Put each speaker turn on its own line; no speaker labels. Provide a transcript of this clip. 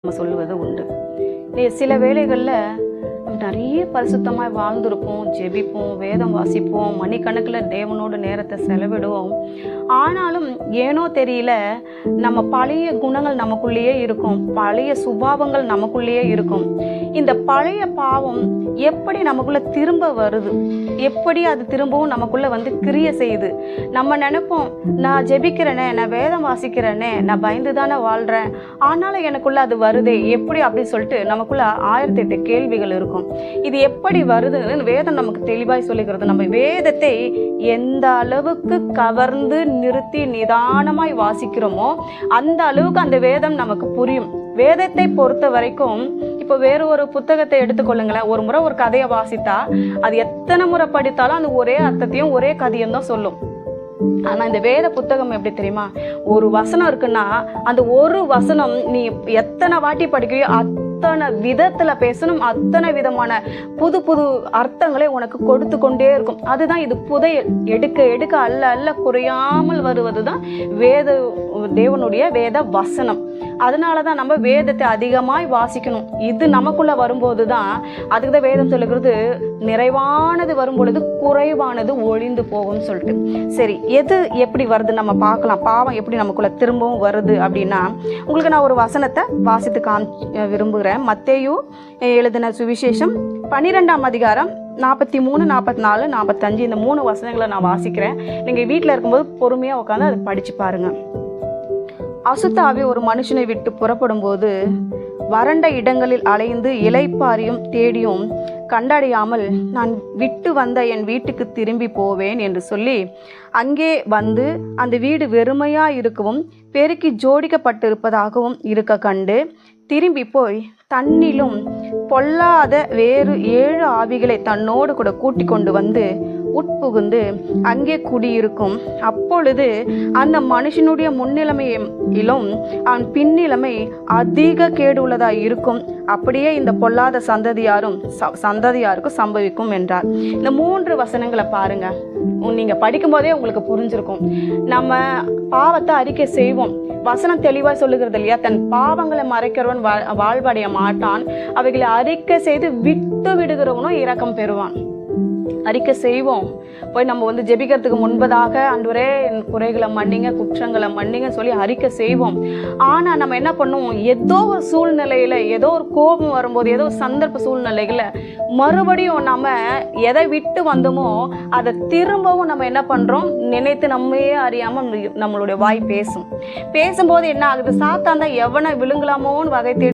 நம்ம சொல்லுவது உண்டு. சில வேளைகளில் நிறைய பரிசுத்தமாய் வாழ்ந்திருப்போம், ஜெபிப்போம், வேதம் வாசிப்போம், மணிக்கணக்கில் தேவனோட நேரத்தை செலவிடுவோம். ஆனாலும் ஏனோ தெரியல, நம்ம பழைய குணங்கள் நமக்குள்ளேயே இருக்கும், பழைய சுபாவங்கள் நமக்குள்ளேயே இருக்கும். இந்த பழைய பாவம் எப்படி நமக்குள்ள திரும்ப வருது, எப்படி அது திரும்பவும் நமக்குள்ள வந்து கிரிய செய்யுது. நம்ம நினைப்போம், நான் ஜெபிக்கிறேனே, நான் வேதம் வாசிக்கிறேனே, நான் பயந்து தானே வாழ்கிறேன், ஆனாலும் எனக்குள்ள அது வருதே எப்படி அப்படின்னு சொல்லிட்டு நமக்குள்ள 1008 கேள்விகள் இருக்கும். இது எப்படி வருதுன்னு வேதம் நமக்கு தெளிவாய் சொல்லுகிறது. நம்ம வேதத்தை எந்த அளவுக்கு கவர்ந்து நிறுத்தி நிதானமாய் வாசிக்கிறோமோ அந்த அளவுக்கு அந்த வேதம் நமக்கு புரியும். வேதத்தை பொறுத்த வரைக்கும் இப்போ வேறு ஒரு புத்தகத்தை எடுத்துக்கொள்ளுங்களேன். ஒரு முறை ஒரு கதையை வாசித்தா அது எத்தனை முறை படித்தாலும் அது ஒரே அர்த்தத்தையும் ஒரே கதையும் தான் சொல்லும். ஆனா இந்த வேத புத்தகம் எப்படி தெரியுமா, ஒரு வசனம் இருக்குன்னா அந்த ஒரு வசனம் நீ எத்தனை வாட்டி படிக்கையோ அத்தனை விதத்துல பேசணும், அத்தனை விதமான புது புது அர்த்தங்களை உனக்கு கொடுத்து கொண்டே இருக்கும். அதுதான் இது புதையல். எடுக்க எடுக்க அல்ல அல்ல குறையாமல் வருவதுதான் தேவனுடைய வேத வசனம். அதனாலதான் நம்ம வேதத்தை அதிகமாய் வாசிக்கணும். இது நமக்குள்ள வரும்போது தான், அதுக்கு தான் வேதம் சொல்லுகிறது, நிறைவானது வரும் பொழுது குறைவானது ஒழிந்து போகும்னு சொல்லிட்டு. சரி, எது எப்படி வருது நம்ம பார்க்கலாம். பாவம் எப்படி நமக்குள்ள திரும்பவும் வருது அப்படின்னா, உங்களுக்கு நான் ஒரு வசனத்தை வாசித்து விரும்புகிறேன். மத்தேயு எழுதின சுவிசேஷம் 12ஆம் அதிகாரம் 43, 44, 45 இந்த 3 வசனங்களை நான் வாசிக்கிறேன். நீங்கள் வீட்டில் இருக்கும்போது பொறுமையாக உட்காந்து அதை படித்து பாருங்க. அசுத்த ஆவி ஒரு மனுஷனை விட்டு புறப்படும் போது வறண்ட இடங்களில் அலைந்து இளைப்பாரியும் தேடியும் கண்டடையாமல் நான் விட்டு வந்த என் வீட்டுக்கு திரும்பி போவேன் என்று சொல்லி அங்கே வந்து அந்த வீடு வெறுமையா இருக்கவும் பெருக்கி ஜோடிக்கப்பட்டிருப்பதாகவும் இருக்க கண்டு திரும்பி போய் தன்னிலும் பொல்லாத வேறு 7 ஆவிகளை தன்னோடு கூட கூட்டி கொண்டு வந்து உட்புகுந்து அங்கே குடியிருக்கும். அப்பொழுது அந்த மனுஷனுடைய முன்னிலைமையிலும் அவன் பின்னிலைமை அதிக கேடு உள்ளதாய் இருக்கும். அப்படியே இந்த பொல்லாத சந்ததியாருக்கும் சம்பவிக்கும் என்றார். இந்த 3 வசனங்களை பாருங்க, நீங்க படிக்கும் போதே உங்களுக்கு புரிஞ்சிருக்கும். நம்ம பாவத்தை அறிக்கை செய்வோம். வசனம் தெளிவாக சொல்லுகிறது இல்லையா, தன் பாவங்களை மறைக்கிறவன் வாழ்வடைய மாட்டான், அவைகளை அறிக்கை செய்து விட்டு விடுகிறவனும் இரக்கம் பெறுவான். அறிக்கை செய்வோம். போய் நம்ம வந்து ஜெபிக்கிறதுக்கு முன்பதாக, ஆண்டவரே குறைகளை மன்னிங்க, குற்றங்களை மன்னிங்க சொல்லி அறிக்கை செய்வோம். ஆனால் நம்ம என்ன பண்ணுவோம், ஏதோ ஒரு சூழ்நிலையில், ஏதோ ஒரு கோபம் வரும்போது, ஏதோ ஒரு சந்தர்ப்ப சூழ்நிலைகளை மறுபடியும் நம்ம எதை விட்டு வந்தோமோ அதை திரும்பவும் நம்ம என்ன பண்ணுறோம், நினைத்து நம்மையே அறியாமல் நம்மளுடைய வாய் பேசும்போது என்ன ஆகுது, சாத்தான் தான் எவனை விழுங்கலாமோன்னு வகை தேடி